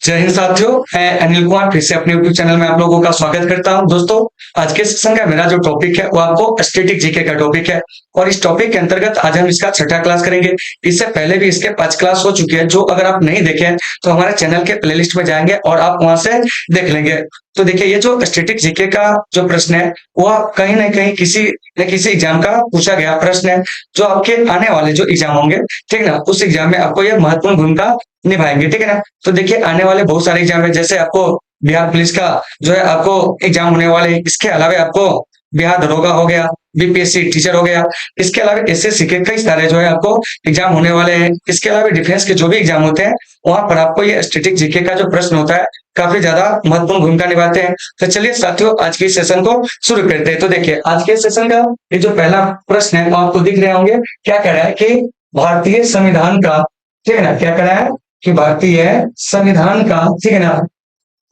जय हिंद साथियों, मैं अनिल कुमार फिर से अपने यूट्यूब चैनल में आप लोगों का स्वागत करता हूं। दोस्तों, आज के सेशन का मेरा जो टॉपिक है वो आपको स्टैटिक जीके का टॉपिक है और इस टॉपिक के अंतर्गत आज हम इसका छठा क्लास करेंगे। इससे पहले भी इसके 5 क्लास हो चुकी है, जो अगर आप नहीं देखे हैं तो हमारे चैनल के प्लेलिस्ट में जाएंगे और आप वहां से देख लेंगे। तो देखिए, ये जो स्टैटिक जीके का जो प्रश्न है वह कहीं ना कहीं किसी न किसी एग्जाम का पूछा गया प्रश्न है, जो आपके आने वाले जो एग्जाम होंगे, ठीक है ना, उस एग्जाम में आपको यह महत्वपूर्ण भूमिका निभाएंगे, ठीक है ना। तो देखिए, आने वाले बहुत सारे एग्जाम है, जैसे आपको बिहार पुलिस का जो है आपको एग्जाम होने वाले, इसके अलावा आपको बिहार दरोगा हो गया, बीपीएससी टीचर हो गया, इसके अलावा एसएससी के कई सारे जो है आपको एग्जाम होने वाले हैं। इसके अलावा डिफेंस के जो भी एग्जाम होते हैं वहां पर आपको ये स्टैटिक जीके का जो प्रश्न होता है काफी ज्यादा महत्वपूर्ण भूमिका निभाते हैं। तो चलिए साथियों, आज के सेशन को शुरू करते हैं। तो देखिए, आज के सेशन का ये जो पहला प्रश्न है वो आपको दिख रहे होंगे। क्या कह रहा है कि भारतीय संविधान का, ठीक है ना, क्या कह रहा है कि भारतीय संविधान का, ठीक है ना,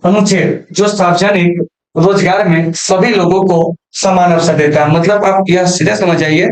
अनुच्छेद जो सार्वजनिक रोजगार में सभी लोगों को समान अवसर देता है। मतलब आप यह सीधा समझ जाइए,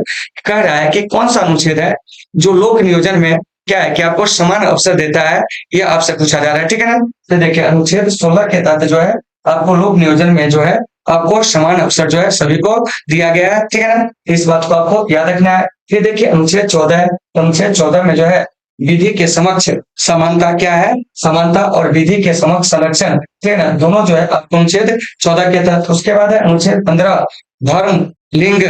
कह रहा है कि कौन सा अनुच्छेद है जो लोक नियोजन में क्या है कि आपको समान अवसर देता है, यह आपसे पूछा जा रहा है, ठीक है ना। तो देखिए, अनुच्छेद 16 के तहत जो है आपको लोक नियोजन में जो है आपको समान अवसर जो है सभी को दिया गया है, ठीक है ना। इस बात को आपको याद रखना है। फिर देखिए, अनुच्छेद 14 है। अनुच्छेद 14 में जो है विधि के समक्ष समानता क्या है, समानता और विधि के समक्ष संरक्षण, ठीक है ना, दोनों जो है अनुच्छेद 14 के तहत। उसके बाद है अनुच्छेद 15, धर्म, लिंग,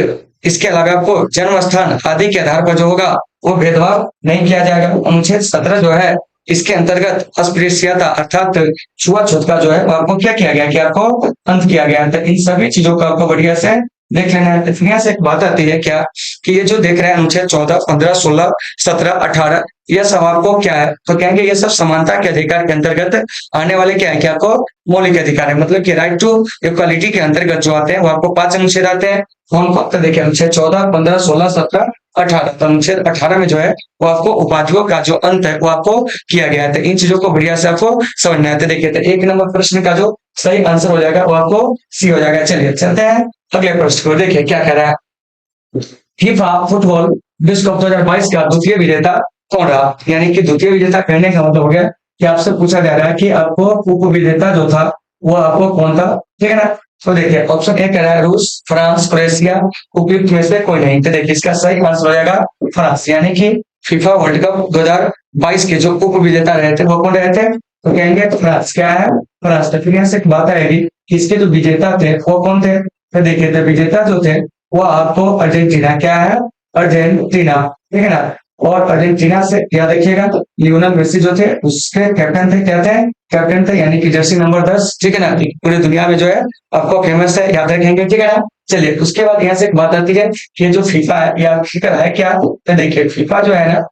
इसके अलावा आपको जन्म स्थान आदि के आधार पर जो होगा वो भेदभाव नहीं किया जाएगा। अनुच्छेद 17 जो है इसके अंतर्गत अस्पृश्यता अर्थात छुआछूत का जो है वो आपको क्या किया गया कि आपको अंत किया गया है। तो इन सभी चीजों को आपको बढ़िया से देख लेना है। तो यहाँ से एक बात आती है क्या कि ये जो देख रहे हैं अनुच्छेद 14, 15, 16, 17, 18, यह सब आपको क्या है, तो कहेंगे ये सब समानता के अधिकार के अंतर्गत आने वाले क्या है कि आपको मौलिक अधिकार है। मतलब कि राइट टू इक्वालिटी के अंतर्गत जो आते हैं वो आपको 5 अनुच्छेद आते हैं। कौन कौन? तो देखिए, अनुच्छेद 14, 15, 16, 17, 18। तो अनुच्छेद 18 में जो है वो आपको उपाधियों का जो अंत है वो आपको किया गया है। तो इन चीजों को बढ़िया से आपको समझना है। तो देखिए, तो 1 नंबर प्रश्न का जो सही आंसर हो जाएगा वो आपको सी हो जाएगा। चलिए चलते हैं अगले प्रश्न को। देखिए क्या कह रहा है, फीफा फुटबॉल विश्व कप 2022 का द्वितीय विजेता कौन रहा। यानी कि द्वितीय विजेता कहने का मतलब हो गया कि आपसे पूछा जा रहा है कि आपको उप विजेता जो था वो आपको कौन था, ठीक है ना। तो देखिए, ऑप्शन ए कह रहा है रूस, फ्रांस, क्रोएशिया, उपयुक्त में से कोई नहीं। तो देखिए, इसका सही आंसर हो जाएगा फ्रांस। यानी कि फीफा वर्ल्ड कप 2022 के जो उप विजेता रहे थे वो कौन रहे थे, तो कहेंगे फ्रांस। क्या है? फ्रांस। तो फिर यहाँ से एक बात आएगी कि इसके जो विजेता थे वो कौन थे। तो देखिए, तो विजेता जो थे वो आपको अर्जेंटीना, क्या है, अर्जेंटीना, ठीक है ना। और अर्जेंटीना से याद रखिएगा लियोनेल मेसी जो थे उसके कैप्टन थे, क्या थे, कैप्टन थे, यानी कि जर्सी नंबर 10, ठीक है ना। पूरी दुनिया में जो है आपको फेमस है, याद रखेंगे, ठीक है ना। चलिए, उसके बाद यहाँ से एक बात आती है कि ये जो फीफा है या फीफा है क्या, तो देखिए फीफा जो है ना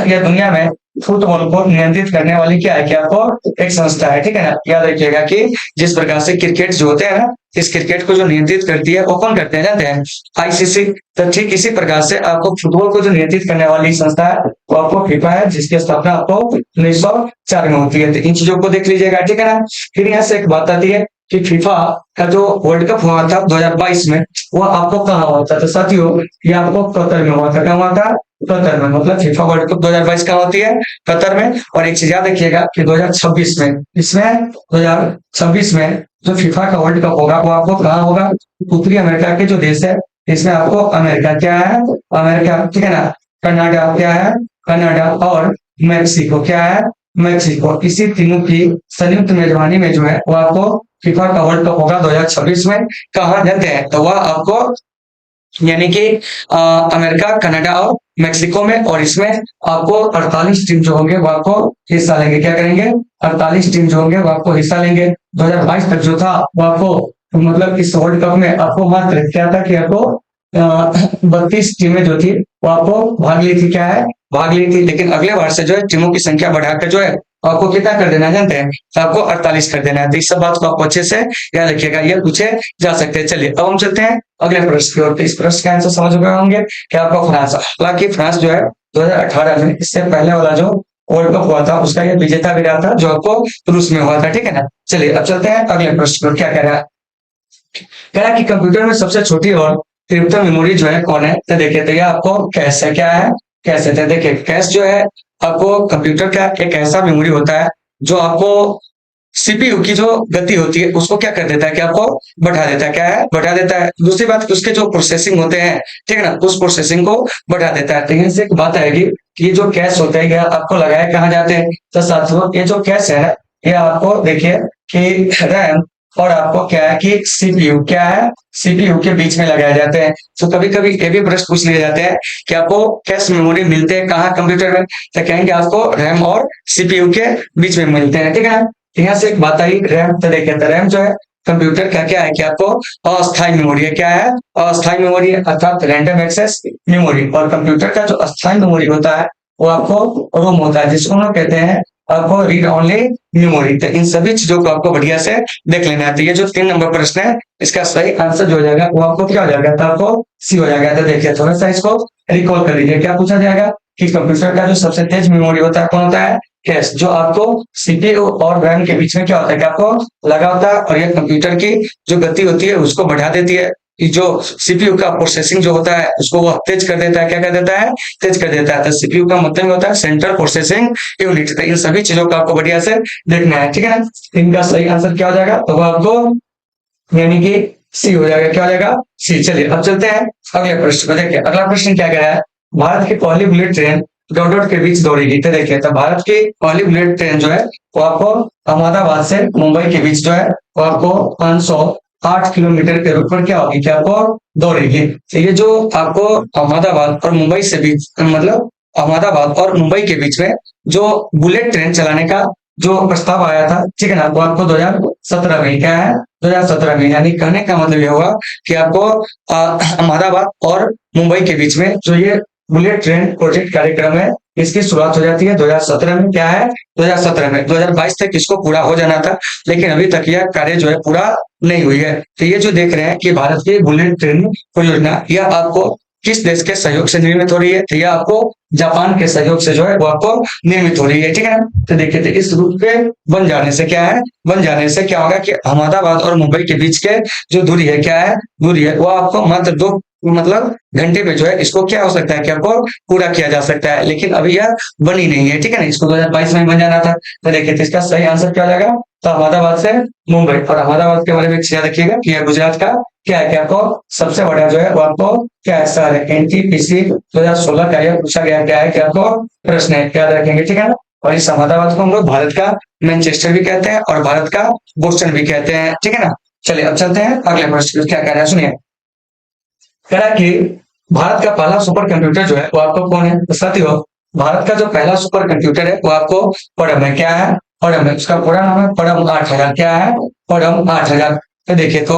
यह दुनिया में फुटबॉल को नियंत्रित करने वाली क्या है कि आपको एक संस्था है, ठीक है ना। याद रखिएगा कि जिस प्रकार से क्रिकेट जो होते हैं ना, इस क्रिकेट को जो नियंत्रित करती है वो कौन करते हैं जानते हैं, आईसीसी। तो ठीक इसी प्रकार से आपको फुटबॉल को जो नियंत्रित करने वाली संस्था है वो आपको फीफा है, जिसकी स्थापना आपको 1904 में होती है। तो इन चीजों को देख लीजिएगा, ठीक है ना। फिर यहाँ से एक बात आती है कि फीफा का जो वर्ल्ड कप हुआ था 2022 में वो आपको कहाँ हुआ था। तो साथियों, ये आपको कतर में हुआ था। क्या हुआ था? कतर में। मतलब फीफा वर्ल्ड कप 2022 कहाँ होती है? कतर में। और एक चीज याद रखिएगा कि 2026 में, इसमें 2026 में जो फीफा का वर्ल्ड कप होगा वो आपको कहाँ होगा, उत्तरी अमेरिका के जो देश है इसमें आपको अमेरिका, क्या है, अमेरिका, ठीक है ना, कनाडा, क्या है, कनाडा, और मैक्सिको, क्या है, मैक्सिको। इसी तीनों की संयुक्त मेजबानी में जो है वो आपको फीफा का वर्ल्ड कप होगा 2026 में। कहाँ जाते हैं तो वह आपको यानी कि अमेरिका, कनाडा और मेक्सिको में। और इसमें आपको 48 टीम जो होंगे वो आपको हिस्सा लेंगे। क्या करेंगे? 48 टीम जो होंगे वो आपको हिस्सा लेंगे। 2022 तक जो था वो आपको मतलब इस वर्ल्ड कप में आपको मात्र क्या था कि आपको 32 टीमें जो थी वो आपको भाग ली थी, क्या है, भाग ली थी। लेकिन अगले बार से जो है टीमों की संख्या बढ़ाकर जो है आपको कितना कर देना है जानते हैं, तो आपको 48 कर देना है। तो इस सब बात को आपको अच्छे से याद रखिएगा, ये पूछे जा सकते हैं। चलिए अब हम चलते हैं अगले प्रश्न की ओर। तो इस प्रश्न का आंसर समझ गए होंगे कि आपका फ्रांस। हालांकि फ्रांस जो है 2018 में, इससे पहले वाला जो वर्ल्ड कप हुआ था उसका ये विजेता भी रहा था, जो आपको रूस में हुआ था, ठीक है ना। चलिए अब चलते हैं अगले प्रश्न को। क्या कह रहा है? कह रहा है कि कंप्यूटर में सबसे छोटी और तिरपन मेमोरी जो है कौन है। तो देखिए, तो ये आपको कैश है, क्या है, कैश है। तो देखिए, कैश जो है आपको कंप्यूटर का एक ऐसा मेमोरी होता है जो आपको सीपीयू की जो गति होती है उसको क्या कर देता है कि आपको बढ़ा देता है, क्या है बढ़ा देता है। दूसरी बात उसके जो प्रोसेसिंग होते हैं, ठीक है ना, उस प्रोसेसिंग को बढ़ा देता है। तो यहाँ से एक बात आएगी कि ये जो कैश होते हैं ये आपको लगाए कहाँ जाते हैं, तो साथियों ये जो कैश है ये आपको देखिए कि रैम और आपको क्या है कि सीपीयू, क्या है सीपीयू के बीच में लगाए जाते हैं। तो कभी कभी ये भी प्रश्न पूछ लिए जाते हैं कि आपको कैश मेमोरी मिलते हैं कहाँ कंप्यूटर में, तो कहेंगे आपको रैम और सीपीयू के बीच में मिलते हैं, ठीक है। यहाँ से एक बात आई रैम, तो देखिए तो रैम जो है कंप्यूटर का क्या है कि आपको अस्थायी मेमोरी है, क्या है अस्थायी मेमोरी है, अर्थात रैंडम एक्सेस मेमोरी। और कंप्यूटर का जो अस्थायी मेमोरी होता है वो आपको रोम होता है, जिसको हम लोग कहते हैं आपको रीड ओनली मेमोरी। तो इन सभी चीजों को आपको बढ़िया से देख लेना है। तो ये जो 3 नंबर प्रश्न है इसका सही आंसर जो हो जाएगा वो आपको क्या हो जाएगा, तो आपको सी हो जाएगा। तो देखिए थोड़ा सा इसको रिकॉल कर लीजिए, क्या पूछा जाएगा कि कंप्यूटर का जो सबसे तेज मेमोरी होता है कौन होता है, कैश, जो आपको सीपीयू और रैम के बीच में क्या होता है कि आपको लगा होता है, और यह कंप्यूटर की जो गति होती है उसको बढ़ा देती है। जो सीपीयू का प्रोसेसिंग जो होता है उसको वो तेज कर देता है, क्या कर देता है, तेज कर देता है। तो सीपीयू का मतलब होता है सेंट्रल प्रोसेसिंग यूनिट। तो इन सभी चीजों को आपको बढ़िया से देखना है, ठीक है ना। इनका सही आंसर क्या हो जाएगा, तो वो आपको यानी कि सी हो जाएगा, क्या हो जाएगा सी। चलिए अब चलते हैं अगले प्रश्न को। देखिए अगला प्रश्न क्या कह रहा है, भारत की पहली बुलेट ट्रेन डॉट डॉट के बीच दौड़ेगी। तो देखिए तो भारत की पहली बुलेट ट्रेन जो है वो आपको अहमदाबाद से मुंबई के बीच जो है वो आपको 508 किलोमीटर के रूट पर क्या होगी, क्या आपको दौड़ेगी। तो ये जो आपको अहमदाबाद और मुंबई से बीच, मतलब अहमदाबाद और मुंबई के बीच में जो बुलेट ट्रेन चलाने का जो प्रस्ताव आया था, ठीक है ना, वो आपको 2017 में, क्या है 2017 में। यानी कहने का मतलब ये हुआ कि आपको अहमदाबाद और मुंबई के बीच में जो ये बुलेट ट्रेन प्रोजेक्ट कार्यक्रम है इसकी शुरुआत हो जाती है 2017 में, क्या है 2017 में। 2022 तक इसको पूरा हो जाना था, लेकिन अभी तक यह कार्य जो है पूरा नहीं हुई है। तो ये जो देख रहे हैं कि भारत की बुलेट ट्रेन परियोजना यह आपको किस देश के सहयोग से निर्मित हो रही है, तो यह आपको जापान के सहयोग से जो है वो आपको निर्मित हो रही है, ठीक है ना। तो देखिए तो इस रूट पे बन जाने से क्या है, बन जाने से क्या होगा कि अहमदाबाद और मुंबई के बीच के जो दूरी है, क्या है दूरी है, वो आपको मात्र 2 मतलब घंटे में जो है इसको क्या हो सकता है कि आपको पूरा किया जा सकता है। लेकिन अभी यह बनी नहीं है, ठीक है ना, इसको 2022 में बन जाना था। तो देखिए तो इसका सही आंसर क्या हो जाएगा, तो अहमदाबाद से मुंबई। और अहमदाबाद के बारे में याद रखिएगा कि यह गुजरात का क्या है कि आपको सबसे बड़ा जो है वो आपको क्या है शहर है। एनटीपीसी 2016 का यह पूछा गया क्या है कि आपको प्रश्न है, याद रखेंगे, ठीक है ना। और इस अहमदाबाद को हम लोग भारत का मैनचेस्टर भी कहते हैं और भारत का बोस्टन भी कहते हैं, ठीक है ना। चलिए अब चलते हैं अगले प्रश्न, क्या कह रहा है सुनिए। कह रहा है कि भारत का पहला सुपर कंप्यूटर जो है वो आपको कौन है, तो साथियों भारत का जो पहला सुपर कंप्यूटर है वो आपको परम है, क्या है परम है। उसका पूरा नाम है परम 8000, क्या है परम 8000। तो देखिए तो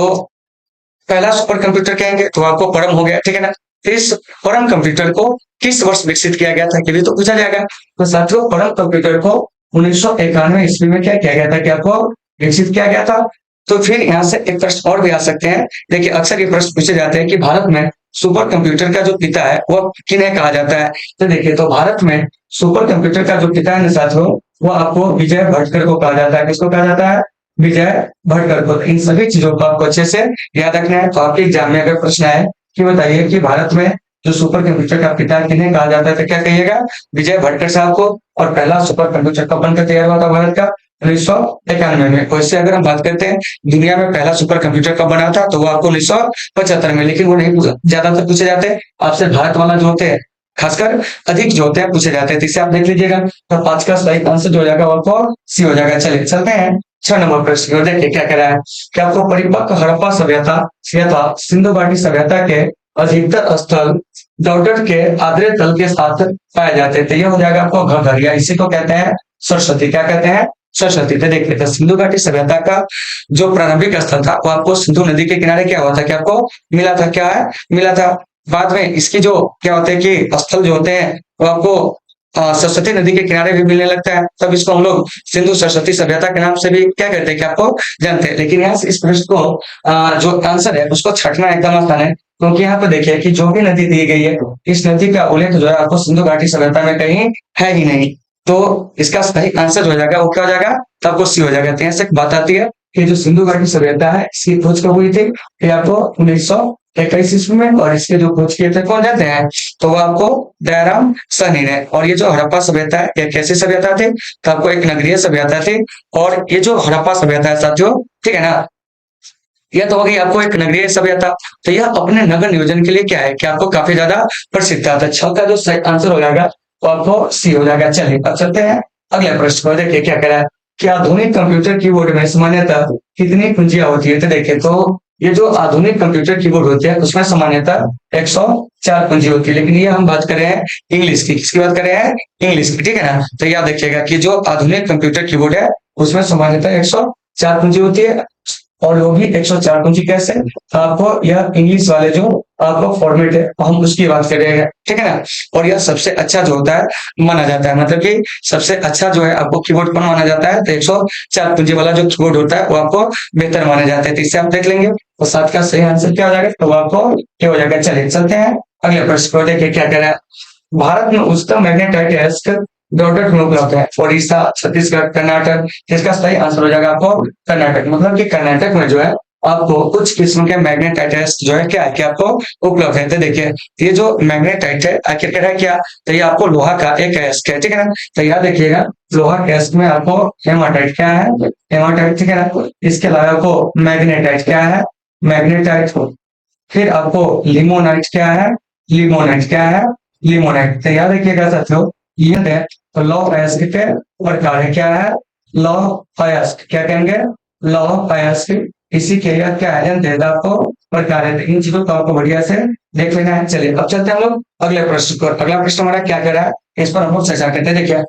पहला सुपर कंप्यूटर कहेंगे तो आपको परम हो गया, ठीक है ना। तो इस परम कंप्यूटर को किस वर्ष विकसित किया गया था, के लिए तो पूछा जाएगा। तो साथियों परम कंप्यूटर को 1991 ईस्वी में क्या किया गया था कि आपको विकसित किया गया था। तो फिर यहाँ से एक प्रश्न और भी आ सकते हैं। देखिए अक्सर ये प्रश्न पूछे जाते हैं कि भारत में सुपर कंप्यूटर का जो पिता है वह किन्हें कहा जाता है। तो देखिए तो भारत में सुपर कंप्यूटर का जो पिता है साथियों वो आपको विजय भटकर को कहा जाता है। किसको कहा जाता है, विजय भटकर को। इन सभी चीजों को आपको अच्छे से याद रखना है। तो आपके एग्जाम में अगर प्रश्न है कि बताइए कि भारत में जो सुपर कंप्यूटर का पिता किन्हें कहा जाता है, तो क्या कहिएगा, विजय भटकर साहब को। और पहला सुपर कंप्यूटर कब बनकर तैयार हुआ था भारत का, 1991 में। वैसे अगर हम बात करते हैं दुनिया में पहला सुपर कंप्यूटर कब बना था, तो वो आपको 1975 में, लेकिन वो नहीं ज्यादातर पूछे जाते आपसे भारत वाला जो होते हैं, खासकर अधिक जो होते हैं पूछे जाते हैं। तो इसे आप देख लीजिएगा। तो 5 का सही आंसर जो हो जाएगा वो आपको सी हो जाएगा। चलिए चलते हैं 6 नंबर प्रश्न को। देखिए क्या कह रहा है कि आपको परिपक्व हड़प्पा सभ्यता यथा सिंधु घाटी सभ्यता के अधिकतर स्थल डॉटेड के आद्र तल के साथ पाए जाते थे। ये हो जाएगा आपको घघरिया, इसी को कहते हैं सरस्वती। क्या कहते हैं, सरस्वती। तो देखिए तो सिंधु घाटी सभ्यता का जो प्रारंभिक स्थल था वो आपको सिंधु नदी के किनारे क्या हुआ था कि आपको मिला था, क्या है मिला था। बाद में इसकी जो क्या होते हैं कि स्थल जो होते हैं वो आपको सरस्वती नदी के किनारे भी मिलने लगता है। तब इसको हम लोग सिंधु सरस्वती सभ्यता के नाम से भी क्या कहते हैं कि आपको जानते हैं। लेकिन यहाँ से इस प्रश्न को जो आंसर है उसको छटना एकदम आसान है, क्योंकि यहाँ पे देखिए कि जो भी नदी दी गई है इस नदी का उल्लेख जो है आपको सिंधु घाटी सभ्यता में कहीं है ही नहीं। तो इसका सही आंसर हो जाएगा वो क्या हो जाएगा, तो आपको सी हो जाएगा। तो यहाँ से बात आती है कि जो सिंधु घाटी सभ्यता है इसकी खोज कब हुई थी, ये आपको 21 ईस्वी में, और इसके जो खोज किए थे कौन जाते हैं, तो वो आपको दयाराम साहनी ने। और ये जो हड़प्पा सभ्यता है, ये कैसी सभ्यता थी, तो आपको एक नगरीय सभ्यता थी। और ये जो हड़प्पा सभ्यता है साथियों, ठीक है ना, यह तो हो गई आपको एक नगरीय सभ्यता। तो यह अपने नगर नियोजन के लिए क्या है कि आपको काफी ज्यादा प्रसिद्ध था। तो छह का जो सही आंसर हो जाएगा वो आपको सी हो जाएगा। चलिए अब चलते हैं अगले प्रश्न पर। देखिए क्या कह रहा है कि आधुनिक कंप्यूटर कीबोर्ड में सामान्यतः कितनी कुंजियां होती है। तो देखिए, तो ये जो आधुनिक कंप्यूटर कीबोर्ड होते हैं उसमें सामान्यतः 104 कुंजी होती है। लेकिन ये हम बात कर रहे हैं इंग्लिश की। किसकी बात कर रहे हैं, इंग्लिश की, ठीक है ना। तो याद रखिएगा कि जो आधुनिक कंप्यूटर कीबोर्ड है उसमें सामान्यतः 104 कुंजी होती है। और वो भी 104 कुंजी कैसे, तो आपको यह इंग्लिश वाले जो आपको फॉर्मेट है हम उसकी बात करेंगे, ठीक है ना। और यह सबसे अच्छा जो होता है माना जाता है, मतलब कि सबसे अच्छा जो है आपको कीबोर्ड पर माना जाता है। तो 104 कुंजी वाला जो कीबोर्ड होता है वो आपको बेहतर माना जाता है। तो इससे आप देख लेंगे तो 7 का सही आंसर क्या हो जाएगा, तो आपको क्या हो जाएगा। चलिए चलते हैं अगले प्रश्न को। देखिए क्या कह रहा है, भारत में उच्चतम मैग्नेटाइट डॉटेड में उपलब्ध है। उड़ीसा, छत्तीसगढ़, कर्नाटक। इसका सही आंसर हो जाएगा आपको कर्नाटक। मतलब कि कर्नाटक में जो है आपको कुछ किस्म के मैग्नेटाइट जो है क्या है कि आपको उपलब्ध है। तो देखिए ये जो मैग्नेटाइट है आखिरकार है क्या, तो ये आपको लोहा का एक अयस्क है, ठीक है ना। तो याद रखिएगा लोहा के अयस्क में आपको हेमाटाइट क्या है, हेमाटाइट, ठीक है ना। इसके अलावा आपको मैग्नेटाइट क्या है, मैग्नेटाइट। फिर आपको लिमोनाइट क्या है, लिमोनाइट क्या है, लिमोनाइट। तो याद रखिएगा साथियों ये है। तो लौ अयस्क के प्रकार है, क्या है, लौ अयस्क, क्या कहेंगे, लौ अयस्क। इसी के लिए क्या है, आपको प्रकार है। तो इन चीजों को आपको बढ़िया से देख लेना है। चलिए अब चलते हैं हम लोग अगले प्रश्न पर। अगला प्रश्न हमारा क्या कह रहा है, इस पर हम लोग चर्चा करते हैं। देखिए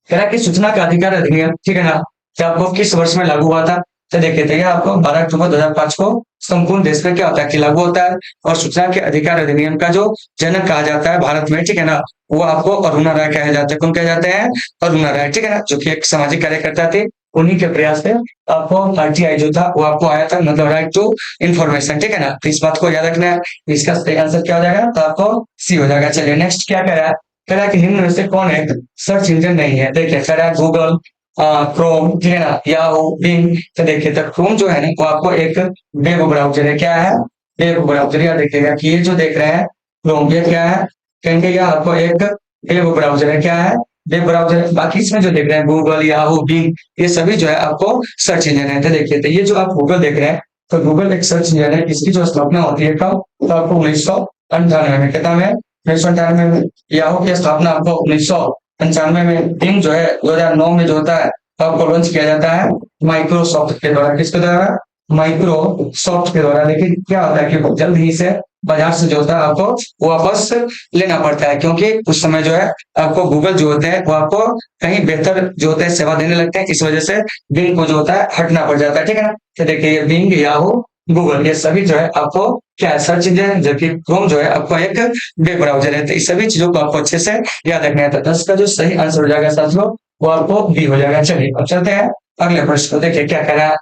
कह रहा है कि सूचना का अधिकार अधिनियम, ठीक है ना, कि आपको किस वर्ष में लागू हुआ था। तो देखिए तो यह आपको 12 अक्टूबर 2005 को संपूर्ण देश में क्या होता है कि लागू होता है। और सूचना के अधिकार अधिनियम का जो जनक कहा जाता है भारत में, ठीक है ना, वो आपको अरुणा राय कहे जाते हैं। कौन कहे जाते हैं, अरुणा राय, ठीक है ना, जो कि एक सामाजिक कार्यकर्ता थे। उन्हीं के प्रयास से आपको आरटीआई जो था वो आपको आया था, मतलब राइट टू इन्फॉर्मेशन, ठीक है ना। तो इस बात को याद रखना है। इसका सही आंसर क्या हो जाएगा, तो आपको सी हो जाएगा। चलिए नेक्स्ट क्या कह रहा है, कह रहा है कि निम्न में से कौन एक सर्च इंजन नहीं है। देखिए कह रहा है गूगल, क्रोम, ठीक है ना, याहू, बिंग। तो देखिए तो क्रोम जो है ना वो आपको एक वेब ब्राउजर है। क्या है, वेब ब्राउजर। या देखिएगा कि ये जो देख रहे हैं क्रोम, ये क्या है, कहेंगे यह आपको एक वेब ब्राउजर है। क्या है, वेब ब्राउजर है। बाकी इसमें जो देख रहे हैं गूगल, याहू, बिंग, ये सभी जो है आपको सर्च इंजन है। तो देखिए तो ये जो आप गूगल देख रहे हैं, तो गूगल एक सर्च इंजन है। इसकी जो स्थापना होती है कब, तो आपको 1998 में, कितना में, 1998 में। याहू की स्थापना आपको 1995 में। बिंग जो है 2009 में जो होता है आपको लॉन्च किया जाता है माइक्रोसॉफ्ट के द्वारा। किसके द्वारा, माइक्रोसॉफ्ट के द्वारा। लेकिन क्या होता है कि जल्द ही से बाजार से जो होता है आपको वापस लेना पड़ता है, क्योंकि उस समय जो है आपको गूगल जो होते हैं वो आपको कहीं बेहतर जो होते हैं सेवा देने लगते हैं। इस वजह से बिंग को जो होता है हटना पड़ जाता है, ठीक है ना। तो देखिए ये बिंग, याहू, गूगल, ये सभी जो है आपको क्या है, सर्च इंजन है। जबकि क्रोम जो है आपको एक वेब ब्राउजर है। तो इस सभी चीजों को आपको अच्छे से याद रखना है। तो 10 का जो सही आंसर हो जाएगा साथियों वो आपको बी हो जाएगा। चलिए अब चलते हैं अगले प्रश्न को। देखिए क्या कह रहा है,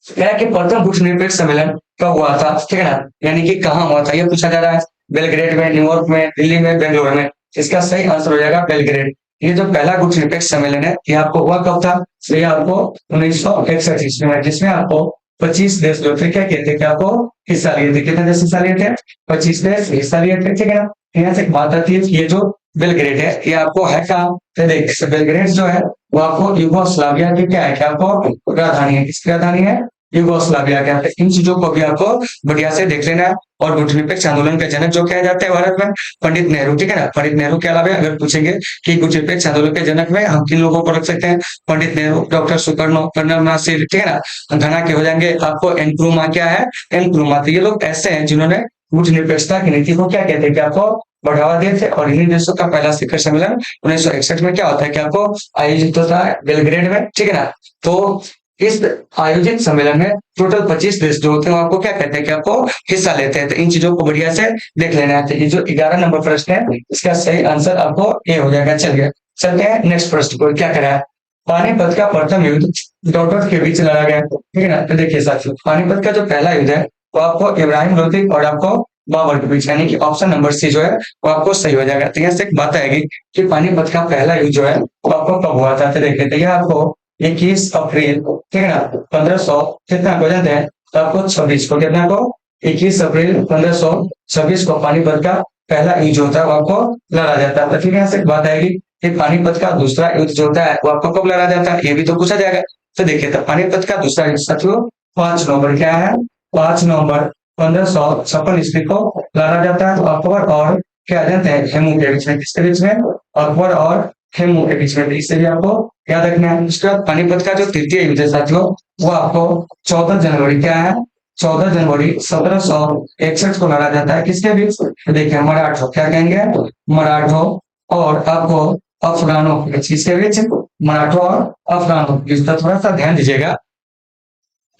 कह रहा है कि प्रथम गुटनिरपेक्ष सम्मेलन कब हुआ था, ठीक है ना, यानी कि कहाँ हुआ था, ये पूछा जा रहा है। बेलग्रेड में, न्यूयॉर्क में, दिल्ली में, बेंगलोर में। इसका सही आंसर हो जाएगा बेलग्रेड। ये जो पहला गुटनिरपेक्ष सम्मेलन है ये आपको हुआ कब था, तो ये आपको 1961 ईस्वी में, जिसमें आपको 25 देश जो थे क्या कहते हैं कि आपको हिस्सा लिए थे। कितने देश हिस्सा लिए थे, 25 देश हिस्सा लिए थे, ठीक है ना। यहाँ से एक बात आती है कि ये जो बेलग्रेड है ये आपको है कहाँ, तो देखिए बेलग्रेड जो है वो आपको यूगोस्लाविया की क्या है, क्या आपको राजधानी है। किसकी राजधानी है, यूगोस्लाविया के। तो इन चीजों को भी आपको बढ़िया से देख लेना है। और गुटनिरपेक्ष आंदोलन के जनक जो कहे जाते हैं भारत में, पंडित नेहरू, ठीक है ना। पंडित नेहरू के अलावा अगर पूछेंगे कि गुटनिरपेक्ष आंदोलन के जनक में हम किन लोगों को रख सकते हैं, Pandit Nehru, doctor Sukarno, colonel Nasser, ठीक है ना। घना के हो जाएंगे आपको एनक्रुमा, क्या है, एनक्रुमा। तो ये लोग ऐसे हैं जिन्होंने गुटनिरपेक्षता की नीति को क्या कहते हैं कि आपको बढ़ावा दिए थे। और इन्हीं देशों का पहला शिखर सम्मेलन 1961 में क्या होता है कि आपको आयोजित होता है बेलग्रेड में, ठीक है ना। तो इस आयोजित सम्मेलन में टोटल 25 देश जो होते हैं आपको क्या कहते हैं कि आपको हिस्सा लेते हैं। तो इन चीजों को बढ़िया से देख लेना है। तो ये जो 11 नंबर प्रश्न है इसका सही आंसर आपको ए हो जाएगा। चलिए चलते हैं नेक्स्ट प्रश्न को। क्या करा है, पानीपत का प्रथम युद्ध डॉक्टर के बीच लड़ा गया, ठीक है ना। तो देखिए साथियों पानीपत का जो पहला युद्ध है वो आपको इब्राहिम लोधी और आपको बाबर के बीच, यानी कि ऑप्शन नंबर सी जो है वो आपको सही हो जाएगा। तो यहाँ से एक बात आएगी कि पानीपत का पहला युद्ध जो है वो आपको कब हुआ था। तो देखिए तो यह आपको 21 अप्रैल, ठीक है ना, 1500 कितना को जानते हैं, तो आपको 26 को, कितना को 21 अप्रैल 1526 को पानीपत का पहला युद्ध होता है वो आपको लड़ा जाता है। तो फिर यहाँ से बात आएगी कि पानीपत का दूसरा युद्ध जो होता है वो आपको कब लड़ा जाता है, ये भी तो पूछा जाएगा। तो देखिए, तो पानीपत का दूसरा युद्ध साथियों 5 नवंबर क्या है, 5 नवंबर 1556 ईस्वी को लड़ा जाता है। तो अकबर और क्या जानते हैं हेमू के बीच में, किसके बीच में, अकबर और हेमू के बीच में। इससे भी आपको याद रखना है। उसके बाद पानीपत का जो तृतीय युद्ध है साथियों वो आपको 14 जनवरी क्या है, 14 जनवरी 1761 को लड़ा जाता है। किसके बीच, तो देखिए मराठों, क्या कहेंगे, मराठों और आपको अफगानों के बीच। किसके बीच, मराठों और अफगानों के बीच। तो थोड़ा सा ध्यान दीजिएगा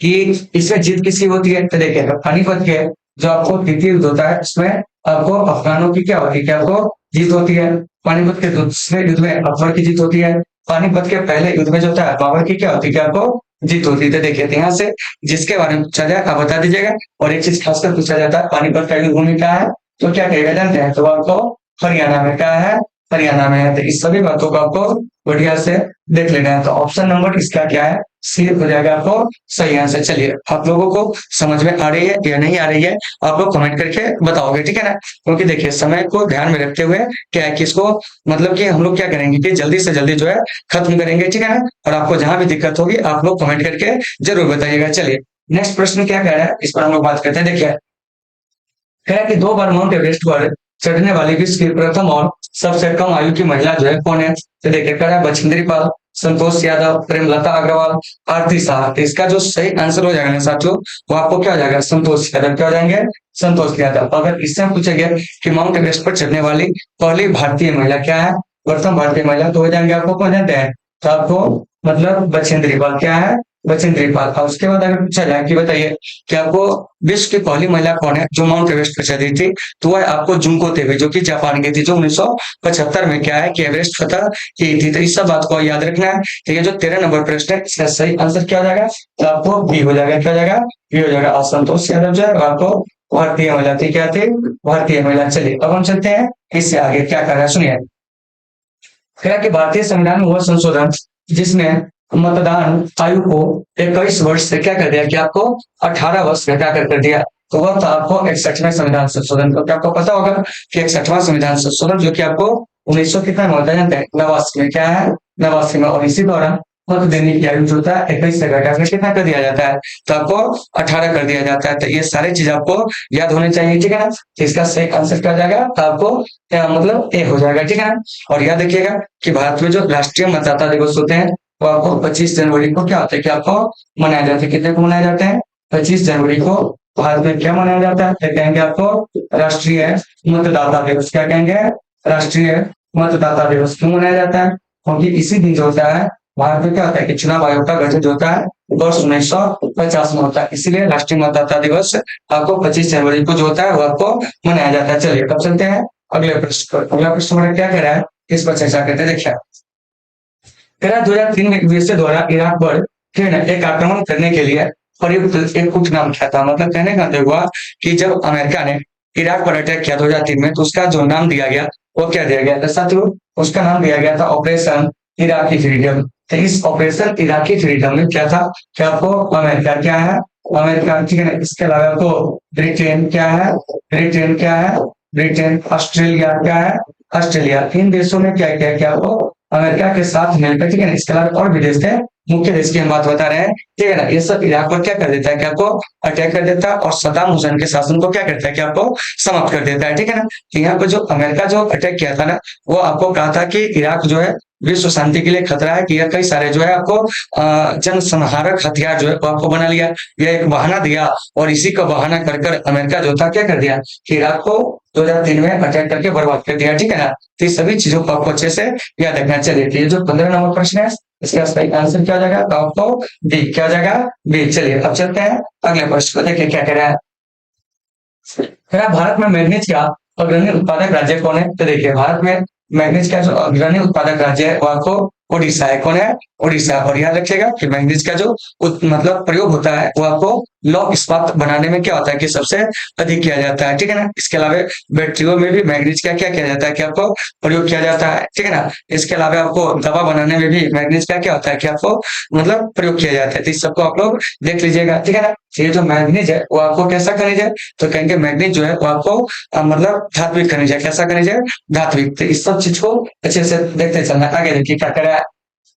कि इसमें जीत किसकी होती है। तो देखिए पानीपत के जो आपको तृतीय युद्ध होता है इसमें आपको अफगानों की क्या होती है, क्या आपको जीत होती है। पानीपत के दूसरे युद्ध में अकबर की जीत होती है। पानीपत के पहले युद्ध में जो होता है बाबर की क्या होती है, क्या आपको जीत होती है। तो देखिए, तो यहाँ से जिसके बारे में पूछा जाए आप बता दीजिएगा। और एक चीज खासकर पूछा जाता है पानीपत का युद्ध भूमि क्या है, तो क्या कहेगा जानते हैं, तो आपको हरियाणा में क्या है, हरियाणा में है। तो इस सभी बातों को आपको बढ़िया से देख लेना है। तो ऑप्शन नंबर इसका क्या है, सी हो जाएगा आपको सही आंसर। चलिए, आप लोगों को समझ में आ रही है या नहीं आ रही है, आप लोग कमेंट करके बताओगे, ठीक है ना। क्योंकि देखिए समय को ध्यान में रखते हुए क्या है कि इसको मतलब कि हम लोग क्या करेंगे कि जल्दी से जल्दी जो है खत्म करेंगे, ठीक है ना। और आपको जहां भी दिक्कत होगी आप लोग कमेंट करके जरूर बताइएगा। चलिए नेक्स्ट प्रश्न क्या कह रहा है, इस पर हम लोग बात करते हैं। देखिए, कह रहा है कि 2 बार माउंट एवरेस्ट पर चढ़ने वाली विश्व की प्रथम और सबसे कम आयु की महिला जो है कौन है। तो देखिए, कह रहा है बछेंद्री पाल, संतोष यादव, प्रेमलता अग्रवाल, आरती शाह। तो इसका जो सही आंसर हो जाएगा ना साथियों वो आपको क्या हो जाएगा, संतोष यादव। क्या हो जाएंगे, संतोष यादव। अगर इससे पूछा गया कि माउंट एवरेस्ट पर चढ़ने वाली पहली भारतीय महिला क्या है, प्रथम भारतीय महिला, तो हो जाएंगे आपको कौन जानते हैं, तो आपको मतलब बछेंद्री पाल। क्या है, बछेंद्री पाल। और उसके बाद अगर पूछा जाए कि बताइए कि आपको विश्व की पहली महिला कौन है जो माउंट एवरेस्ट पर चढ़ी थी, तो वह आपको जुंको तेबे जो कि जापान की थी, जो 1975 में क्या है कि एवरेस्ट फतह की थी। तो इस सब बात को याद रखना है। तो ये जो 13 नंबर प्रश्न है इसका सही आंसर क्या हो जाएगा, तो आपको बी हो जाएगा। क्या हो जाएगा, बी हो जाएगा। असंतोष यादव जो है आपको भारतीय महिला थी, क्या थी, भारतीय महिला। चलिए अब हम चलते हैं इससे आगे क्या कर रहा है, सुनिए। कह कि भारतीय संविधान में हुआ संशोधन जिसने मतदान आयु को 21 वर्ष से क्या कर दिया कि आपको 18 वर्ष घटा कर दिया। तो वह था आपको 61वें संविधान संशोधन। तो आपको पता होगा कि 61वां संविधान संशोधन जो कि आपको 1900 कितना में होता है, 89 में। क्या है, 89 में। और इसी दौरान मत देने की आयु जो होता है 21 से घटा कर कितना कर दिया जाता है, तो आपको 18 कर दिया जाता है। तो ये सारी चीज आपको याद होनी चाहिए, ठीक है ना। तो इसका सही आंसर क्या हो जाएगा, तो आपको मतलब ए हो जाएगा, ठीक है ना। और याद रखिएगा कि भारत में जो राष्ट्रीय मतदाता दिवस होते हैं वो आपको 25 जनवरी को क्या होता है कि आपको मनाया जाता है। कितने को मनाए जाते हैं, 25 जनवरी को भारत में क्या मनाया जाता है, तो कहेंगे आपको राष्ट्रीय मतदाता दिवस। क्या कहेंगे, राष्ट्रीय मतदाता दिवस। क्यों मनाया जाता है, क्योंकि इसी दिन जो होता है भारत में क्या होता है कि चुनाव आयोग का गठन जो होता है वर्ष 1950 में होता है। इसीलिए राष्ट्रीय मतदाता दिवस आपको 25 जनवरी को जो होता है वो आपको मनाया जाता है। चलिए अब चलते हैं अगले प्रश्न पर। अगला प्रश्न हमारा क्या कह रहा है, इस पर चर्चा करते हैं। देखिए, 2003 में यूएसए द्वारा इराक पर फिर एक आक्रमण करने के लिए प्रयुक्त एक कुछ नाम क्या था। मतलब कहने का मतलब हुआ कि जब अमेरिका ने इराक पर अटैक किया 2003 में, तो उसका जो नाम दिया गया वो क्या दिया गया था साथियों, उसका नाम दिया गया था ऑपरेशन इराकी फ्रीडम। तो इस ऑपरेशन इराकी फ्रीडम में क्या था, क्या आपको अमेरिका क्या है, अमेरिका, ठीक है ना। इसके अलावा आपको ब्रिटेन क्या है, ब्रिटेन क्या है, ब्रिटेन, ऑस्ट्रेलिया क्या है, ऑस्ट्रेलिया। इन देशों ने क्या किया, क्या आपको अमेरिका के साथ मिलकर, ठीक है ना। इसके अलावा और भी देश थे, मुख्य देश की हम बात बता रहे हैं, ठीक है ना। ये सब इराक पर क्या कर देता है कि आपको अटैक कर देता है और सद्दाम हुसैन के शासन को क्या करता है कि आपको समाप्त कर देता है, ठीक है ना। तो यहाँ पर जो अमेरिका जो अटैक किया था ना वो आपको कहा था कि इराक जो है विश्व शांति के लिए खतरा है, कि यह कई सारे जो है आपको जनसंहारक हथियार जो है वो आपको बना लिया, यह एक बहाना दिया। और इसी का बहाना कर कर अमेरिका जो था क्या कर दिया कि इराक को 2003 में अटैक करके बर्बाद कर दिया, ठीक है ना। तो ये सभी चीजों को आपको अच्छे से याद रखना चाहिए। ये जो 15 नंबर प्रश्न है इसका सही आंसर क्या हो जाएगा, तो आपको डी क्या हो जाएगा, बी। चलिए अब चलते हैं अगले प्रश्न को। देखिए क्या कह रहा है, भारत में मैग्नीज का अग्रणी उत्पादक राज्य कौन है। तो देखिए भारत में मैग्नीज का जो अग्रणी उत्पादक राज्य है वो आपको ओडिशा है। कौन है? ओडिशा। और याद रखिएगा कि मैग्नीज का जो मतलब प्रयोग होता है वो आपको लौह इस्पात बनाने में क्या होता है कि सबसे अधिक किया जाता है, ठीक है ना। इसके अलावा बैटरियों में भी मैग्नीज का क्या किया जाता है कि आपको प्रयोग किया जाता है, ठीक है ना। इसके अलावा आपको दवा बनाने में भी मैग्नीज का क्या होता है कि आपको मतलब प्रयोग किया जाता है। तो इस सबको आप लोग देख लीजिएगा, ठीक है ना। ये जो मैग्नीज है वो आपको कैसा खनिज है, तो कहेंगे मैग्नीज जो है वो आपको मतलब धात्विक खनिज है। कैसा खनिज है? धात्विक। तो इस सब चीज को अच्छे से देखते चलना। आगे देखिए क्या कह रहा है।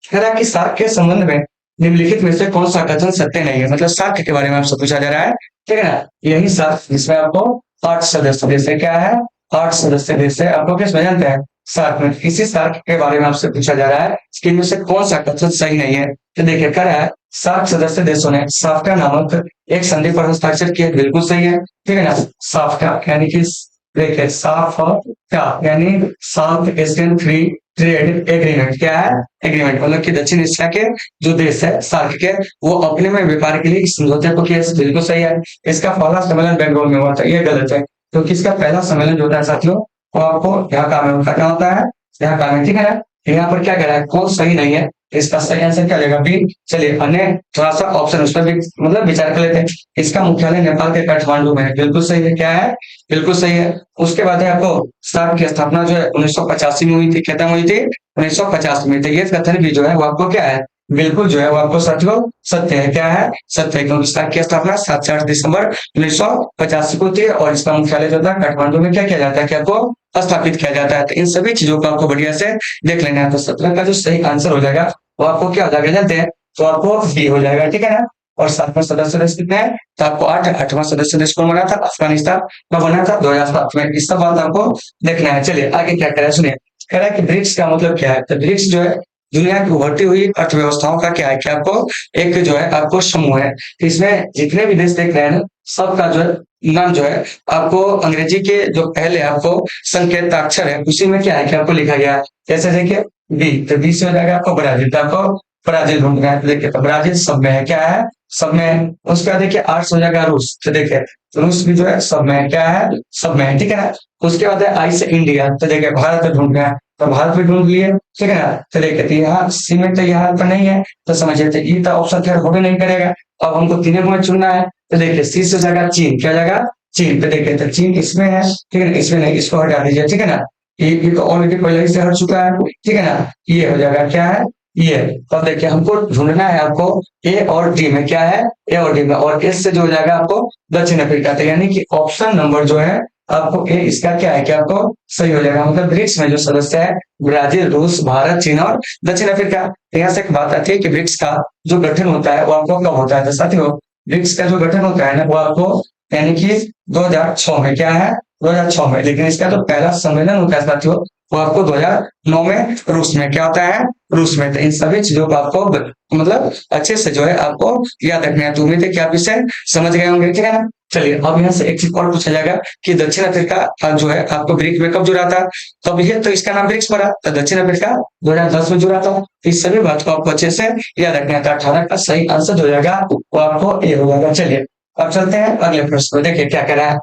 कह रहा है कि सार्क के संबंध में निम्नलिखित में से कौन सा कथन सत्य नहीं है। मतलब सार्क के बारे में आपसे पूछा जा रहा है, ठीक है ना। यही सार्क जिसमें आपको 8 सदस्य देश है, क्या है? 8 सदस्य देश है। आपको किस में जानते हैं? सार्क में। इसी सार्क के बारे में आपसे पूछा जा रहा है कि इनमें से कौन सा कथन सही नहीं है। तो देखिए कह रहा है सार्क सदस्य देशों ने साफ्टा नामक एक संधि पर हस्ताक्षर किया, बिल्कुल सही है, ठीक है ना। साफ्टा यानी कि देखिए साफ क्या यानी south Asian free trade agreement, क्या है? एग्रीमेंट। मतलब कि दक्षिण एशिया के जो देश है सार्क के, वो अपने में व्यापार के लिए इस समझौते को किया, बिल्कुल सही है। इसका पहला सम्मेलन बेंगलोर में हुआ था, ये गलत है, क्योंकि इसका पहला सम्मेलन जो होता है साथियों वो आपको यहाँ काम करना होता है, यहाँ काम है, ठीक है ना। यहाँ पर क्या कह रहा है कौन सही नहीं है, इसका सही आंसर क्या रहेगा? बी। चलिए अन्य थोड़ा सा ऑप्शन उस पर भी मतलब विचार कर लेते हैं। इसका मुख्यालय नेपाल के काठमांडू में है, बिल्कुल सही है, क्या है? बिल्कुल सही है। उसके बाद है आपको सार्क की स्थापना जो है 1985 में हुई थी, खत्म हुई थी 1950 में। तो ये कथन भी जो है वो आपको क्या है? बिल्कुल जो है वो आपको सत्य सत्य है, क्या है? सत्य है, क्योंकि सार्क की स्थापना 7 से 8 दिसंबर 1985 को थी और इसका मुख्यालय जो था काठमांडू में क्या किया जाता है कि आपको स्थापित किया जाता है। तो इन सभी चीजों को आपको बढ़िया से देख लेना है। तो 17 का जो सही आंसर हो जाएगा वो आपको क्या हो जाएगा जानते हैं? तो आपको बी हो जाएगा, ठीक है ना। और 7वां सदस्य देश कितने हैं? तो आपको 8वां सदस्य देश कौन बना था? अफगानिस्तान का बना था 2007 में। इस सब बात आपको देखना है। चलिए आगे क्या कह रहा है सुनिए। कह रहा है कि ब्रिक्स का मतलब क्या है। तो ब्रिक्स जो है दुनिया की उभरती हुई अर्थव्यवस्थाओं का क्या है कि आपको एक जो है आपको समूह है। तो इसमें जितने भी देश देख रहे हैं ना सबका जो है नाम जो है आपको अंग्रेजी के जो पहले आपको संकेताक्षर है उसी में क्या है कि आपको लिखा गया है। जैसे देखिए बी, तो बी से हो जाएगा आपको ब्राजील। तो आपको ब्राजील ढूंढना है। तो देखिए तो ब्राजील सब में है, क्या है? सब में है। उसके बाद देखिए 8 हो जाएगा रूस। तो देखिए रूस भी जो है सब में है, क्या है? सब में है, ठीक है ना। उसके बाद है आई से इंडिया। तो देखिए भारत ढूंढना है, तो भारत भी ढूंढ लिए, ठीक है ना। तो देखिए तो यहाँ सी में तो यहाँ पर नहीं है, तो समझिए तो ये तो ऑप्शन खैर हो भी नहीं करेगा। अब हमको तीनों में चुनना है। तो देखिए सी से जाएगा चीन, क्या जाएगा? चीन। तो देखिए तो चीन इसमें है, ठीक है ना। इसमें नहीं, इसको हटा दीजिए, ठीक है ना। ये तो ऑलरेडी पहले ही से हट चुका है, ठीक है ना। ये हो जाएगा, क्या है? ये। तब देखिए हमको ढूंढना है आपको ए और डी में, क्या है? ए और डी में। और एस से जो हो जाएगा आपको दक्षिण अफ्रीका। तो यानी कि ऑप्शन नंबर जो है आपको ए इसका क्या है कि आपको सही हो जाएगा। मतलब ब्रिक्स में जो सदस्य है ब्राजील, रूस, भारत, चीन और दक्षिण अफ्रीका। तो यहाँ से एक बात आती है कि ब्रिक्स का जो गठन होता है वो आपको कब होता है। तो साथियों ब्रिक्स का जो गठन होता है ना वो आपको यानी कि 2006 में, क्या है? 2006 में। लेकिन इसका जो पहला सम्मेलन होता है साथियों वो आपको 2009 में रूस में, क्या होता है? रूस में। तो इन सभी चीजों को आपको मतलब अच्छे से जो है आपको याद रखना है। तो उम्मीद है कि आप इसे समझ गए होंगे, ठीक है ना। चलिए अब यहाँ से एक चीज और पूछा जाएगा कि दक्षिण अफ्रीका जो है आपको ब्रिक्स में कब जुड़ा था। तब ये तो इसका नाम ब्रिक्स पड़ा। तो दक्षिण अफ्रीका 2010 में जुड़ा था। तो इस सभी बात को आपको अच्छे से याद रखना है। तो 18 का सही आंसर हो जाएगा वो आपको ए हो जाएगा। चलिए अब चलते हैं अगले प्रश्न को। देखिए क्या कह रहा है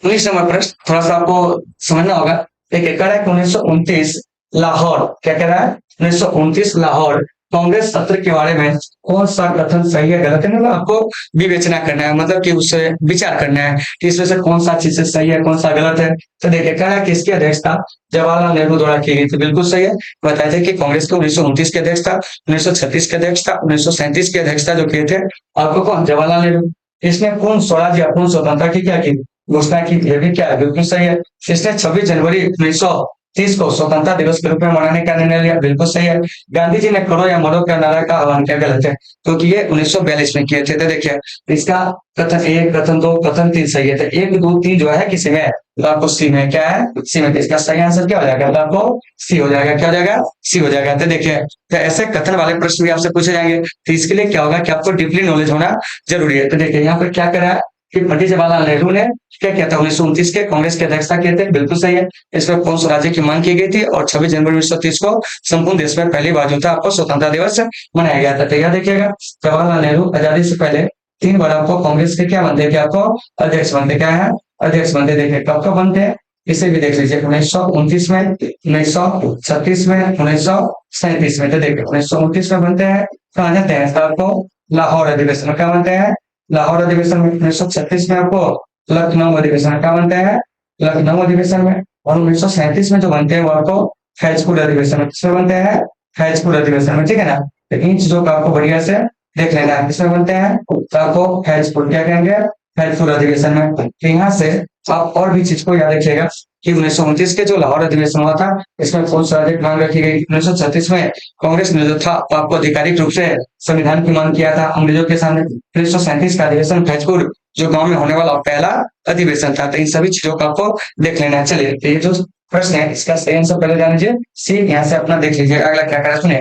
19 नंबर प्रश्न, थोड़ा सा आपको समझना होगा। देखिए कह रहा है 1929 लाहौर, क्या कह रहा है? 1929 लाहौर कांग्रेस सत्र के बारे में कौन सा कथन सही है गलत है, मतलब आपको विवेचना करना है, मतलब कि उससे विचार करना है कि इसमें से कौन सा चीज सही है कौन सा गलत है। तो देखिए कह रहा है कि इसकी अध्यक्षता जवाहरलाल नेहरू द्वारा की गई थी, बिल्कुल सही है। बताया था कि कांग्रेस के 1929 के अध्यक्ष था, 1936 के अध्यक्ष था, 1937 के अध्यक्षता जो किए थे आपको कौन? जवाहरलाल नेहरू। इसने पूर्ण स्वराज या पूर्ण स्वतंत्रता की क्या की? घोषणा की। ये भी क्या है? बिल्कुल सही है। इसने 26 जनवरी 1930 को स्वतंत्रता दिवस के रूप में मनाने का निर्णय लिया, बिल्कुल सही है। गांधी जी ने करो या मरो का नारा का आह्वान किया, गलत है, क्योंकि ये 1942 में किए थे। तो देखिए इसका कथन 1, कथन 2, कथन 3 सही है। तो 1, 2, 3 जो है किसी में है, तो आपको सी में, क्या है? सी में। तो इसका सही आंसर क्या हो जाएगा? तो आपको सी हो जाएगा, क्या हो जाएगा? सी हो जाएगा। तो देखिए तो ऐसे कथन वाले प्रश्न भी आपसे पूछे जाएंगे। तो इसके लिए क्या होगा कि आपको डीपली नॉलेज होना जरूरी है। तो देखिए यहाँ पर क्या करा है कि पंडित जवाहरलाल नेहरू ने क्या किया था? 1929 के कांग्रेस के अध्यक्षता किए थे, बिल्कुल सही है। इसमें पूर्ण स्वराज्य की मांग की गई थी और 26 जनवरी 1930 को संपूर्ण देश में पहली बार जो था आपको स्वतंत्रता दिवस मनाया गया था। तो यह देखिएगा जवाहरलाल नेहरू आजादी से पहले 3 बार आपको कांग्रेस के क्या बनते, क्या आपको अध्यक्ष बनते, क्या है? अध्यक्ष बनते। देखिए कब कब बनते हैं? इसे भी देख लीजिए 1929 में, 1936 में, 1937 में। तो देखिए 1929 में बनते हैं, कहाँ जाते हैं तो आपको लाहौर अधिवेशन में क्या बनते हैं, लाहौर अधिवेशन में। 1936 में आपको लखनऊ अधिवेशन में क्या बनते हैं, लखनऊ अधिवेशन में। और 1937 में जो बनते हैं वो आपको फैजपुर अधिवेशन में, किसमें बनते हैं, फैजपुर अधिवेशन में, ठीक है ना। तो इन चीजों को आपको बढ़िया से देख लेना है, किसमें बनते हैं तो आपको फैजपुर क्या कहेंगे, फैजपुर अधिवेशन में। तो यहाँ से आप और भी चीज को याद रखिएगा कि 1929 के जो लाहौर अधिवेशन हुआ था, इसमें कौन सा मांग रखी गई। 1936 में कांग्रेस ने जो था आपको आधिकारिक रूप से संविधान की मांग किया था अंग्रेजों के सामने। 1937 का अधिवेशन फैजपुर जो गांव में होने वाला पहला अधिवेशन था। तो इन सभी चीजों को आपको देख लेना है। चलिए तो ये जो प्रश्न है इसका सही आंसर पहले जान लीजिए, सी यहाँ से अपना देख लीजिए। अगला क्या करा सुनिए,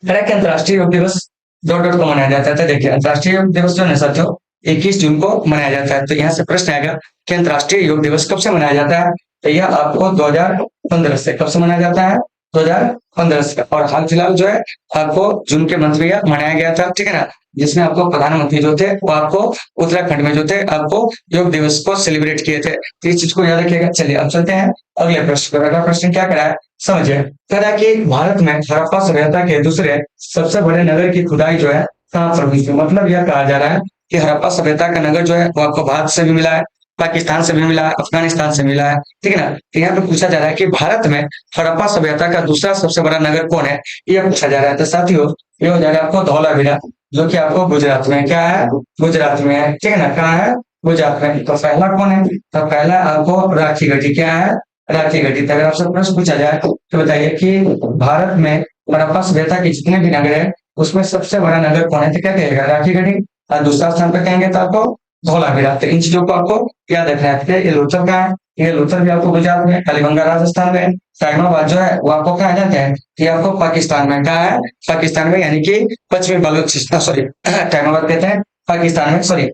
अंतर्राष्ट्रीय योग दिवस डॉट डॉट को मनाया जाता है। तो देखिए अंतर्राष्ट्रीय योग दिवस जो है साथियों 21 जून को मनाया जाता है। तो यहाँ से प्रश्न आएगा कि अंतर्राष्ट्रीय योग दिवस कब से मनाया जाता है। तो यह आपको 2015 से, कब से मनाया जाता है 2015 से। और हाल फिलहाल जो है आपको जून के मंथ में यह मनाया गया था, ठीक है ना, जिसमें आपको प्रधानमंत्री जो थे वो आपको उत्तराखंड में जो थे आपको योग दिवस को सेलिब्रेट किए थे। तो इस चीज को याद रखिएगा। चलिए अब चलते हैं अगले प्रश्न पर। अगला प्रश्न क्या करा है समझिए, कह रहा है कि भारत में हड़प्पा सभ्यता के दूसरे सबसे बड़े नगर की खुदाई जो है कहाँ पर हुई थी। मतलब यह कहा जा रहा है कि हड़प्पा सभ्यता का नगर जो है वो आपको भारत से भी मिला है, पाकिस्तान से भी मिला है, अफगानिस्तान से मिला है, ठीक है ना। तो यहाँ पे पूछा जा रहा है कि भारत में हड़प्पा सभ्यता का दूसरा सबसे बड़ा नगर कौन है, यह पूछा जा रहा है। तो साथियों ये हो जाएगा आपको धौलावीरा, जो कि आपको गुजरात में, क्या है, गुजरात में है, ठीक है ना। कहाँ है, गुजरात में। तो पहला कौन है, तो पहला आपको राखी गढ़ी, क्या है, राखी गढ़ी। अगर आपसे प्रश्न पूछा जाए तो बताइए कि भारत में हड़प्पा सभ्यता के जितने भी नगर है उसमें सबसे बड़ा नगर कौन है, तो क्या कहेगा, राखी गढ़ी। और दूसरा स्थान पर कहेंगे तो आपको धौलावीरा। तो इन चीजों को आपको याद रखना है। ये लोथल का है, ये लोथल भी आपको गुजरात में, कालीबंगा राजस्थान में, साइमाबाद जो है वो आपको कहा जाता है, ये आपको पाकिस्तान में, कहा है, पाकिस्तान में, यानी कि पश्चिमी बलूचिस्तान, सॉरी टाइमाबाद कहते हैं पाकिस्तान में, सॉरी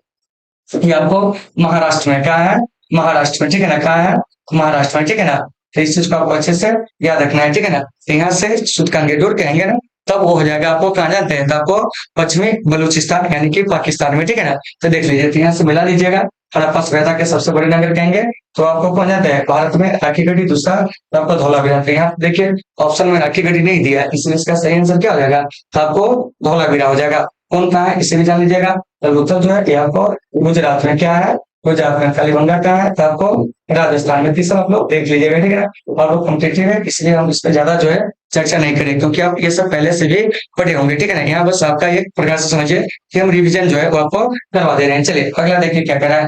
ये आपको महाराष्ट्र में, कहा है, महाराष्ट्र में, ठीक है ना, कहा है, महाराष्ट्र में, ठीक है ना। तो इस चीज को आपको अच्छे से याद रखना है, ठीक है ना। तो यहाँ से सुतकांगेडोर कहेंगे ना तब वो हो जाएगा आपको कहा जानते हैं, तो आपको पश्चिमी बलूचिस्तान यानी कि पाकिस्तान में, ठीक है ना। तो देख लीजिए, तो यहाँ से मिला लीजिएगा। हड़प्पा सभ्यता के सबसे बड़े नगर कहेंगे तो आपको कौन जाते हैं, भारत में राखी गढ़ी, दूसरा तो आपको धौलावीरा। तो यहाँ देखिए ऑप्शन में राखी गढ़ी नहीं दिया है, इसलिए इसका सही आंसर क्या हो जाएगा, तो आपको धौलावीरा हो जाएगा। कौन कहा है इसे भी जान लीजिएगा। उत्तर जो है ये आपको गुजरात में, क्या है, गुजरात में। कालीबंगा कहाँ है तो आपको राजस्थान में। तीसरा आप लोग देख लीजिएगा, ठीक है ना। और वो कॉम्पिटेटिव है इसलिए हम इस पर ज्यादा जो है चर्चा नहीं करें, क्योंकि आप ये सब पहले से भी पढ़े होंगे, ठीक है ना। यहाँ बस आपका एक प्रकार से समझिए कि हम रिवीजन जो है वो आपको करवा दे रहे हैं। चलिए अगला देखिए क्या कह रहा है।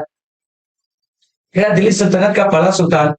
दिल्ली सल्तनत का पहला सुल्तान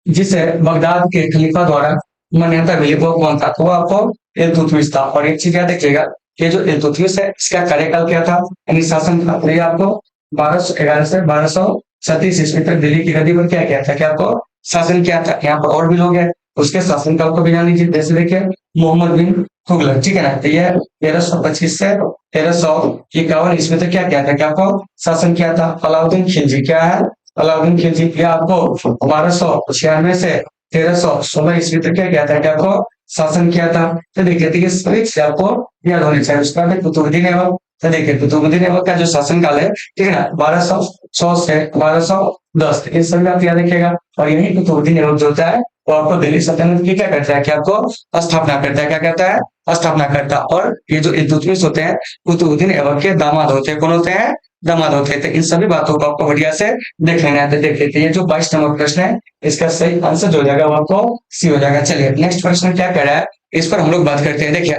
जिसे बगदाद के खलीफा द्वारा मान्यता मिली वो कौन था, तो वो आपको इल्तुतमिश था। और एक चीज याद रखिएगा, ये जो इल्तुतमिश है इसका कार्यकाल क्या था, यानी शासन था। तो ये आपको 1211 से 1237 ईस्वी तक दिल्ली की गद्दी पर क्या किया था, क्या आपको शासन किया था। यहाँ पर और भी लोग हैं, उसके शासन काल को भी जान लीजिए। जैसे देखिए मोहम्मद बिन तुगलक, ठीक है ना। तो ये 1325 से 1351 ईस्वी तक क्या किया था, क्या आपको शासन किया था। अलाउद्दीन खिलजी, क्या है, अलाउद्दीन खिलजी, यह आपको 1296 से 1316 ईस्वी तक क्या किया था, क्या आपको शासन किया था। तो देखिए तो ये सभी चीजें आपको याद होनी चाहिए। उसका कुतुबुद्दीन ऐबक, तो देखिए कुतुबुद्दीन ऐबक का जो शासन काल है, ठीक है ना, 1200 से 1210, ये सभी आप याद रखिएगा। और यही कुतुबुद्दीन ऐबक जो होता है वो आपको दिल्ली सल्तनत की क्या करता है, कि आपको स्थापना करता है, क्या कहता है, स्थापना करता है। और ये जो इल्तुतमिश होते हैं कुतुबुद्दीन ऐबक के दामाद होते हैं, कौन होते हैं, दामाद होते हैं। तो इन सभी बातों को आपको बढ़िया से देख लेना है। तो देख लेते हैं ये जो 22 नंबर प्रश्न है इसका सही आंसर जो हो जाएगा वो आपको सी हो जाएगा। चलिए नेक्स्ट प्रश्न क्या कह रहा है, इस पर हम लोग बात करते हैं। देखिए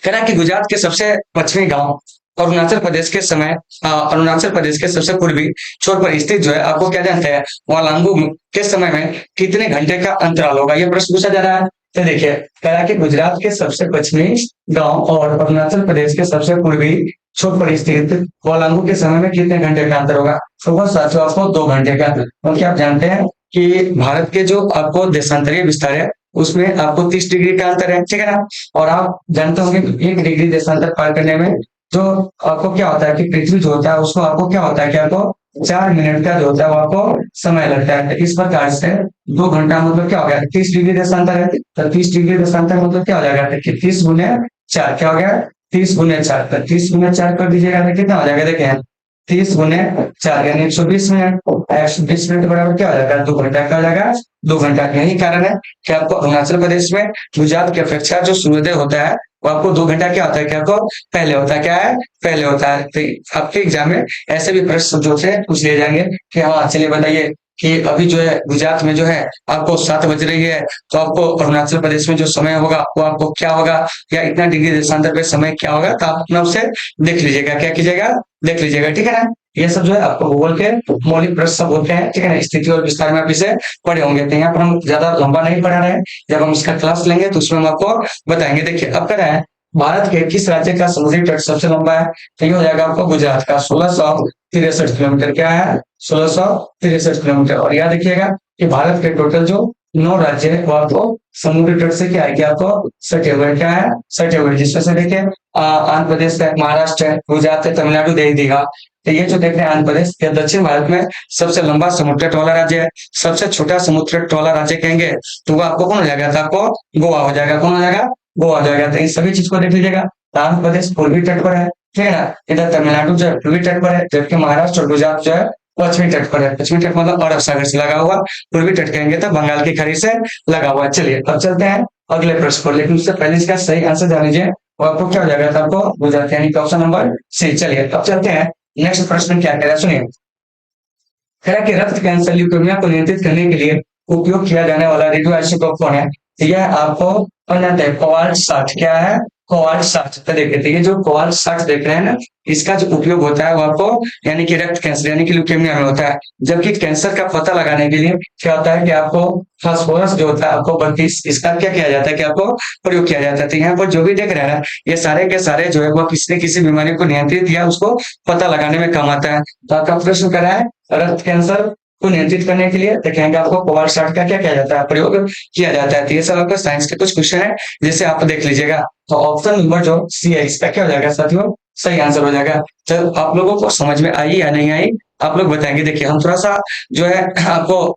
कह रहा है कि गुजरात के सबसे पश्चिमी गांव अरुणाचल प्रदेश के समय अरुणाचल प्रदेश के सबसे पूर्वी छोर पर स्थित जो है आपको क्या जानते हैं, वालांगू के समय में कितने घंटे का अंतराल होगा, ये प्रश्न पूछा जा रहा है। तो देखिए कह रहा है कि गुजरात के सबसे पश्चिमी गांव और अरुणाचल प्रदेश के सबसे पूर्वी छोर पर स्थित वालांगू के समय में कितने घंटे का अंतर होगा। तो वह साथियों आपको 2 घंटे का। क्योंकि आप जानते हैं कि भारत के जो आपको देशांतरीय विस्तार है उसमें आपको 30 डिग्री का अंतर है, ठीक है ना। और आप जानते होंगे 1 डिग्री देशांतर पार करने में जो आपको क्या होता है कि पृथ्वी जो होता है उसको आपको क्या होता है कि आपको 4 मिनट का जो होता है वो आपको समय लगता है। इस प्रकार से 2 घंटा मतलब क्या हो गया, 30 डिग्री देशांतर है। तो 30 डिग्री देशांतर मतलब क्या हो जाएगा, 30 गुने 4, क्या हो गया, 30 गुने 4। तो 30 गुने 4 कर दीजिएगा तो कितना हो जाएगा, देखें 30 गुने 4 यानी 120 मिनट। 120 मिनट बराबर क्या हो जाएगा, 2 घंटा का हो जाएगा, 2 घंटा। यही कारण है कि आपको अरुणाचल प्रदेश में गुजरात की अपेक्षा जो सूर्योदय होता है वो आपको 2 घंटा क्या होता है, क्या आपको पहले होता है, क्या है पहले होता है। तो आपके एग्जाम में ऐसे भी प्रश्न जो से पूछ लिए जाएंगे कि हाँ चलिए बताइए कि अभी जो है गुजरात में जो है आपको 7 बज रही है, तो आपको अरुणाचल प्रदेश में जो समय होगा वो आपको क्या होगा, या इतना डिग्री देशांतर पे समय क्या होगा, तो आप अपना उसे देख लीजिएगा, क्या कीजिएगा, देख लीजिएगा, ठीक है ना। ये सब जो है आपको भूगोल के मौलिक प्रश्न सब होते हैं, ठीक है ना। स्थिति और विस्तार में आप इसे पढ़े होंगे, तो यहाँ पर हम ज्यादा लंबा नहीं पढ़ा रहे हैं। जब हम इसका क्लास लेंगे तो उसमें हम आपको बताएंगे। देखिए अब क्या है, भारत के किस राज्य का समुद्री तट सबसे लंबा है, तो ये हो जाएगा आपको गुजरात का 1663 किलोमीटर। क्या है, 1663 किलोमीटर। और याद रखिएगा कि भारत के टोटल जो 9 राज्य है वो आपको समुद्री तट से क्या है कि आपको सटे हुए, क्या है सटे हुए, जिसमें से देखिए आंध्र प्रदेश है, महाराष्ट्र है, गुजरात है, तमिलनाडु दे दीघा। तो ये जो देख रहे हैं आंध्र प्रदेश, ये दक्षिण भारत में सबसे लंबा समुद्र तट वाला राज्य है। सबसे छोटा समुद्र तट वाला राज्य कहेंगे तो वो आपको कौन हो जाएगा, तो आपको गोवा हो जाएगा। कौन हो जाएगा, गोवा हो जाएगा। तो इन सभी चीज को देख लीजिएगा। तो आंध्र प्रदेश पूर्वी तट पर है, ठीक है ना। इधर तमिलनाडु जो है पूर्वी तट पर है, जबकि महाराष्ट्र और गुजरात जो है पश्चिमी तट पर है। पश्चिमी तट मतलब अरब सागर से लगा हुआ, पूर्वी तट कहेंगे तो बंगाल की खाड़ी से लगा हुआ। चलिए अब चलते हैं अगले प्रश्न पर, लेकिन उससे पहले इसका सही आंसर जान लीजिए। और आपको क्या हो जाएगा, तो आपको गुजरात यानी कि ऑप्शन नंबर सी। चलिए अब चलते हैं नेक्स्ट प्रश्न, क्या कह रहा है सुनिए। कह रहा है कि रक्त कैंसर ल्यूकेमिया को नियंत्रित करने के लिए उपयोग किया जाने वाला रेडियोआइसोटोप कौन है, तो यह आपको पता है कोबाल्ट 60। क्या है, कोबाल्ट 60। तो देखिए, तो ये जो कोबाल्ट 60 देख रहे हैं ना, इसका जो उपयोग होता है वो आपको यानी कि रक्त कैंसर यानी कि ल्यूकेमिया में होता है। जबकि कैंसर का पता लगाने के लिए क्या होता है कि आपको फास्फोरस जो होता है आपको 32, इसका क्या किया जाता है कि आपको प्रयोग किया जाता है। तो यहाँ पर जो भी देख रहे हैं ना, ये सारे के सारे जो है वो किसी न किसी बीमारी को नियंत्रित या उसको पता लगाने में काम आता है। तो आपका प्रश्न करा है रक्त कैंसर को नियंत्रित करने के लिए, तो कहेंगे आपको कोबाल्ट 60 का क्या किया जाता है, प्रयोग किया जाता है। तो ये सब आपका साइंस के कुछ क्वेश्चन है जिसे आप देख लीजिएगा। तो ऑप्शन नंबर जो सी है इसका क्या हो जाएगा साथियों, सही आंसर हो जाएगा। चलो आप लोगों को समझ में आई या नहीं आई आप लोग बताएंगे। देखिए हम थोड़ा सा जो है आपको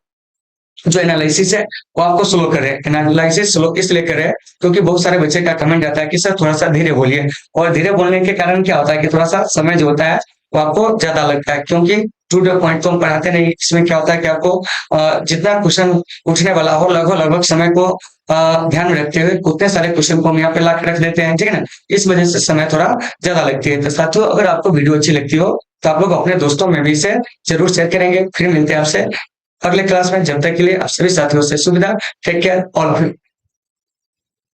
जो एनालिसिस है वो आपको स्लो करे। एनालिसिस स्लो इसलिए करे क्योंकि बहुत सारे बच्चे का कमेंट आता है कि सर थोड़ा सा धीरे बोलिए, और धीरे बोलने के कारण क्या होता है कि थोड़ा सा समय जो होता है वो आपको ज्यादा लगता है, क्योंकि टू द पॉइंट तो हम पढ़ाते नहीं। इसमें क्या होता है कि आपको जितना क्वेश्चन उठने वाला हो लगभग समय को ध्यान में रखते हुए उतने सारे क्वेश्चन को हम यहाँ पे ला के रख देते हैं, ठीक है ना। इस वजह से समय थोड़ा ज्यादा लगती है। तो साथियों अगर आपको वीडियो अच्छी लगती हो तो आप लोग अपने दोस्तों में भी इसे जरूर शेयर करेंगे। फिर मिलते हैं आपसे अगले क्लास में, जब तक के लिए आप सभी साथियों से सुविधा। Take care all of you.